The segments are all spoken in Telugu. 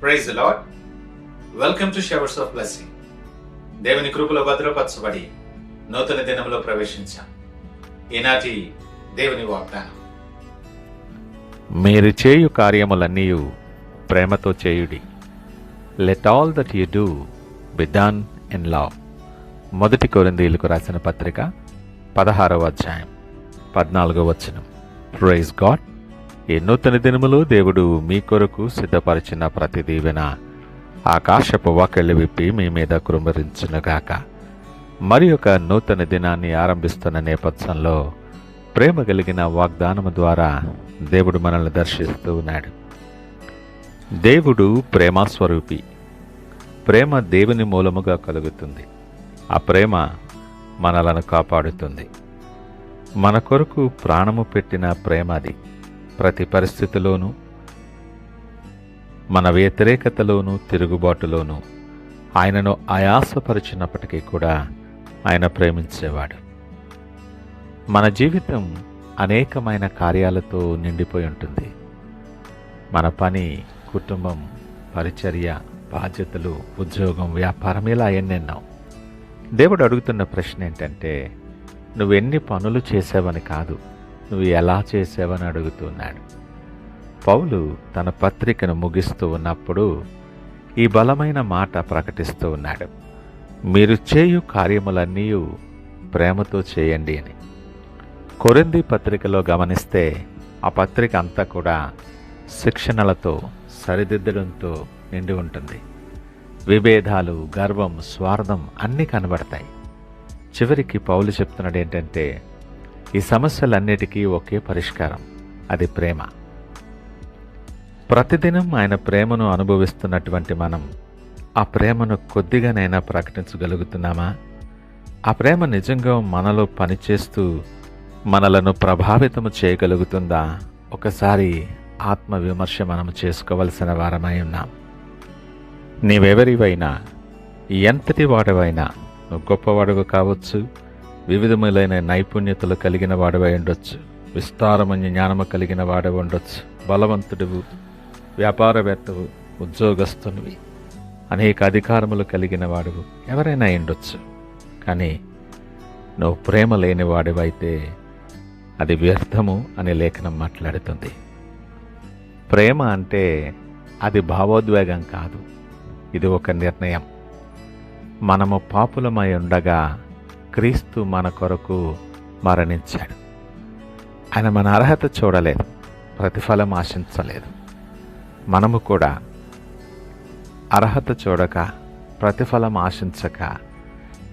Praise the lord. Welcome to showers of blessing. దేవుని కృపలో భద్రపరచబడి నూతన దినంలో ప్రవేశించాం. ఈనాటి దేవుని వాగ్దానం, మీరు చేయు కార్యములన్నీయు ప్రేమతో చేయుడి. Let all that you do be done in love. 1 కొరింథీయులకు రాసిన పత్రిక 16వ అధ్యాయం 14వ వచనం. Praise God. ఈ నూతన దినములో దేవుడు మీ కొరకు సిద్ధపరిచిన ప్రతి దీవెన ఆకాశపు వాకిళ్ళు విప్పి మీ మీద కురుమరించునుగాక. మరి ఒక నూతన దినాన్ని ఆరంభిస్తున్న నేపథ్యంలో ప్రేమ కలిగిన వాగ్దానము ద్వారా దేవుడు మనల్ని దర్శిస్తూ ఉన్నాడు. దేవుడు ప్రేమస్వరూపి. ప్రేమ దేవుని మూలముగా కలుగుతుంది. ఆ ప్రేమ మనలను కాపాడుతుంది. మన కొరకు ప్రాణము పెట్టిన ప్రేమ అది. ప్రతి పరిస్థితిలోనూ, మన వ్యతిరేకతలోనూ, తిరుగుబాటులోనూ ఆయనను ఆయాసపరిచినప్పటికీ కూడా ఆయన ప్రేమించేవాడు. మన జీవితం అనేకమైన కార్యాలతో నిండిపోయి ఉంటుంది. మన పని, కుటుంబం, పరిచర్య, బాధ్యతలు, ఉద్యోగం, వ్యాపారం, ఇలా ఎన్నెన్నో. దేవుడు అడుగుతున్న ప్రశ్న ఏంటంటే, నువ్వెన్ని పనులు చేసావని కాదు, నువ్వు ఎలా చేసావని అడుగుతున్నాడు. పౌలు తన పత్రికను ముగిస్తూ ఉన్నప్పుడు ఈ బలమైన మాట ప్రకటిస్తూ ఉన్నాడు. మీరు చేయు కార్యములన్నీ ప్రేమతో చేయండి అని. కొరింథీ పత్రికలో గమనిస్తే ఆ పత్రిక అంతా కూడా శిక్షణలతో, సరిదిద్దడంతో నిండి ఉంటుంది. విభేదాలు, గర్వం, స్వార్థం అన్నీ కనబడతాయి. చివరికి పౌలు చెప్తున్నాడు ఏంటంటే, ఈ సమస్యలన్నిటికీ ఒకే పరిష్కారం, అది ప్రేమ. ప్రతిదినం ఆయన ప్రేమను అనుభవిస్తున్నటువంటి మనం ఆ ప్రేమను కొద్దిగానైనా ప్రకటించగలుగుతున్నామా? ఆ ప్రేమ నిజంగా మనలో పనిచేస్తూ మనలను ప్రభావితము చేయగలుగుతుందా? ఒకసారి ఆత్మవిమర్శ మనం చేసుకోవలసిన వారమై ఉన్నాం. నీవెవరివైనా, ఎంతటి వాడవైనా, నువ్వు గొప్పవాడువు కావచ్చు, వివిధములైన నైపుణ్యతలు కలిగిన వాడవై ఉండొచ్చు, విస్తారమైన జ్ఞానము కలిగిన వాడవి ఉండొచ్చు, బలవంతుడివు, వ్యాపారవేత్తవు, ఉద్యోగస్తునివి, అనేక అధికారములు కలిగిన వాడువు, ఎవరైనా ఉండొచ్చు. కానీ నువ్వు ప్రేమ లేని వాడివైతే అది వ్యర్థము అని లేఖనం మాట్లాడుతుంది. ప్రేమ అంటే అది భావోద్వేగం కాదు, ఇది ఒక నిర్ణయం. మనము పాపులమై ఉండగా క్రీస్తు మన కొరకు మరణించాడు. ఆయన మన అర్హత చూడలేదు, ప్రతిఫలం ఆశించలేదు. మనము కూడా అర్హత చూడక, ప్రతిఫలం ఆశించక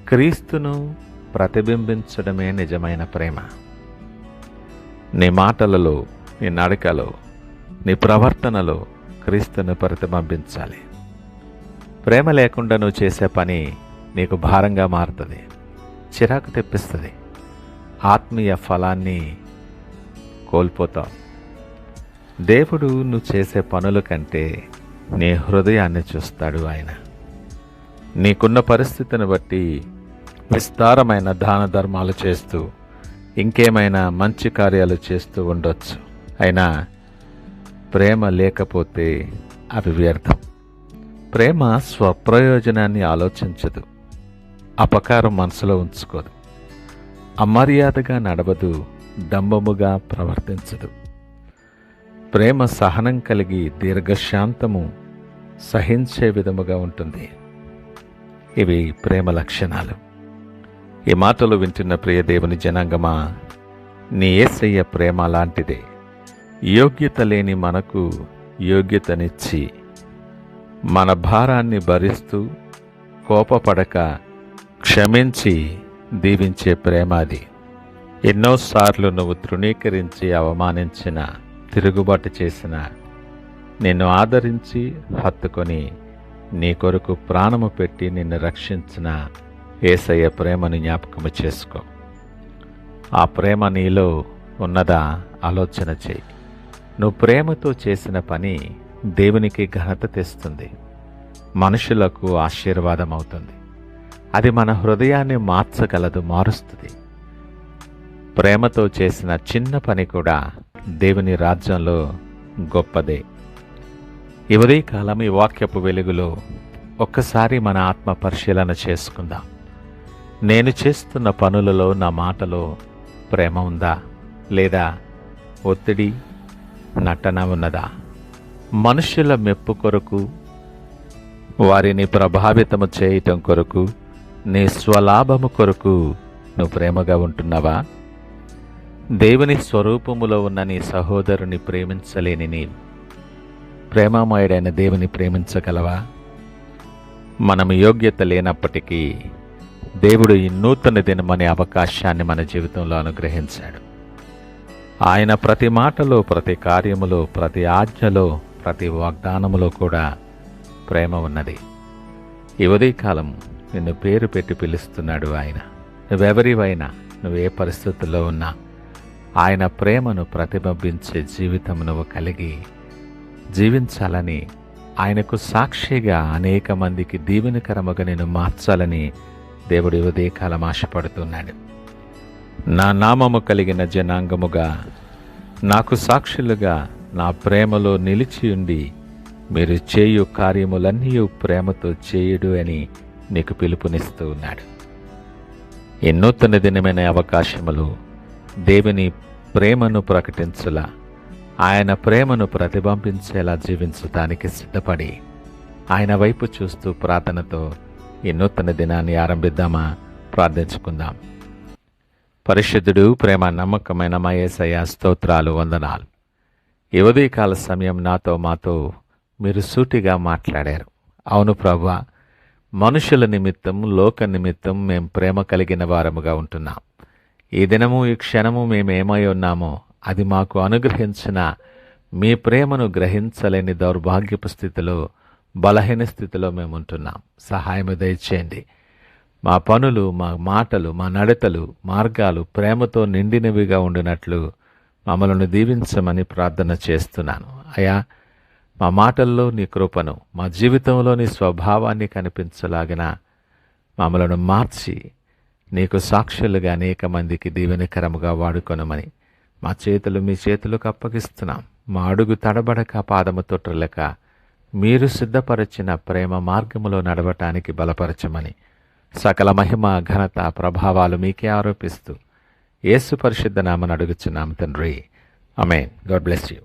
క్రీస్తును ప్రతిబింబించడమే నిజమైన ప్రేమ. నీ మాటలలో, నీ నడకలో, నీ ప్రవర్తనలో క్రీస్తును ప్రతిబింబించాలి. ప్రేమ లేకుండా నువ్వు చేసే పని నీకు భారంగా మారుతుంది, చిరాకు తెప్పిస్తుంది, ఆత్మీయ ఫలాన్ని కోల్పోతావు. దేవుడు నువ్వు చేసే పనుల కంటే నీ హృదయాన్ని చూస్తాడు. ఆయన నీకున్న పరిస్థితిని బట్టి విస్తారమైన దాన ధర్మాలు చేస్తూ, ఇంకేమైనా మంచి కార్యాలు చేస్తూ ఉండొచ్చు. అయినా ప్రేమ లేకపోతే అవి వ్యర్థం. ప్రేమ స్వప్రయోజనాన్ని ఆలోచించదు, అపకారం మనసులో ఉంచుకోదు, అమర్యాదగా నడవదు, డంబముగా ప్రవర్తించదు. ప్రేమ సహనం కలిగి దీర్ఘశాంతము సహించే విధముగా ఉంటుంది. ఇవి ప్రేమ లక్షణాలు. ఈ మాటలు వింటున్న ప్రియ దేవుని జనాంగమా, నీ యేసయ్య ప్రేమ లాంటిదే. యోగ్యత లేని మనకు యోగ్యతనిచ్చి, మన భారాన్ని భరిస్తూ, కోపపడక క్షమించి దీవించే ప్రేమ అది. ఎన్నోసార్లు నువ్వు తృణీకరించి, అవమానించిన, తిరుగుబాటు చేసిన, నిన్ను ఆదరించి, హత్తుకొని, నీ కొరకు ప్రాణము పెట్టి నిన్ను రక్షించిన యేసయ్య ప్రేమను జ్ఞాపకము చేసుకో. ఆ ప్రేమ నీలో ఉన్నదా ఆలోచన చేయి. నువ్వు ప్రేమతో చేసిన పని దేవునికి ఘనత తెస్తుంది, మనుషులకు ఆశీర్వాదం అవుతుంది. అది మన హృదయాన్ని మార్చగలదు, మారుస్తుంది. ప్రేమతో చేసిన చిన్న పని కూడా దేవుని రాజ్యంలో గొప్పదే. ఈ ఉదయకాలం ఈ వాక్యపు వెలుగులో ఒక్కసారి మన ఆత్మ పరిశీలన చేసుకుందాం. నేను చేస్తున్న పనులలో, నా మాటలో ప్రేమ ఉందా, లేదా ఒత్తిడి, నటన ఉన్నదా? మనుషుల మెప్పు కొరకు, వారిని ప్రభావితము చేయటం కొరకు, నీ స్వలాభము కొరకు నువ్వు ప్రేమగా ఉంటున్నావా? దేవుని స్వరూపములో ఉన్న నీ సహోదరుని ప్రేమించలేని నీవు ప్రేమామయుడైన దేవుని ప్రేమించగలవా? మనం యోగ్యత లేనప్పటికీ దేవుడు ఈ నూతన దినమనే అవకాశాన్ని మన జీవితంలో అనుగ్రహించాడు. ఆయన ప్రతి మాటలో, ప్రతి కార్యములో, ప్రతి ఆజ్ఞలో, ప్రతి వాగ్దానములో కూడా ప్రేమ ఉన్నది. ఈ ఉదయకాలం నిన్ను పేరు పెట్టి పిలుస్తున్నాడు ఆయన. నువ్వెవరివైనా, నువ్వే పరిస్థితుల్లో ఉన్నా ఆయన ప్రేమను ప్రతిబింబించే జీవితం నువ్వు కలిగి జీవించాలని, ఆయనకు సాక్షిగా అనేక మందికి దీవెనకరముగా నేను మార్చాలని దేవుడు ఉదయకాలం ఆశపడుతున్నాడు. నా నామము కలిగిన జనాంగముగా, నాకు సాక్షులుగా నా ప్రేమలో నిలిచియుండి మీరు చేయు కార్యములన్నీ ప్రేమతో చేయుడు అని నీకు పిలుపునిస్తూ ఉన్నాడు. ఈ నూతన దినమైన అవకాశములు దేవుని ప్రేమను ప్రకటించలా, ఆయన ప్రేమను ప్రతిబింబించేలా జీవించటానికి సిద్ధపడి ఆయన వైపు చూస్తూ ప్రార్థనతో ఈ నూతన దినాన్ని ఆరంభిద్దామా? ప్రార్థించుకుందాం. పరిశుద్ధుడు, ప్రేమ నమ్మకమైన మా యేసయ్య, స్తోత్రాలు, వందనాలు. ఈ ఉదయకాల సమయం నాతో మాతో మీరు సూటిగా మాట్లాడారు. అవును ప్రభువా, మనుషుల నిమిత్తం, లోక నిమిత్తం మేము ప్రేమ కలిగిన వారముగా ఉంటున్నాం. ఈ దినము, ఈ క్షణము మేమేమై ఉన్నామో అది మాకు అనుగ్రహించిన మీ ప్రేమను గ్రహించలేని దౌర్భాగ్యపు స్థితిలో, బలహీన స్థితిలో మేము ఉంటున్నాం. సహాయం దయచేయండి. మా పనులు, మా మాటలు, మా నడతలు, మార్గాలు ప్రేమతో నిండినవిగా ఉండినట్లు మమ్మల్ని దీవించమని ప్రార్థన చేస్తున్నాను. అయ్యా, మా మాటల్లో నీ కృపను, మా జీవితంలో నీ స్వభావాన్ని కనిపించలాగిన మమ్మలను మార్చి నీకు సాక్షులుగా అనేక మందికి దీవెనకరముగా వాడుకొనమని మా చేతులు మీ చేతులకు అప్పగిస్తున్నాం. మా అడుగు తడబడక, పాదము తొట్టలేక మీరు సిద్ధపరచిన ప్రేమ మార్గములో నడవటానికి బలపరచమని సకల మహిమ, ఘనత, ప్రభావాలు మీకే ఆరోపిస్తూ యేసు పరిశుద్ధ నామమున అడుగుచున్నాము తండ్రి. ఆమేన్. God bless you.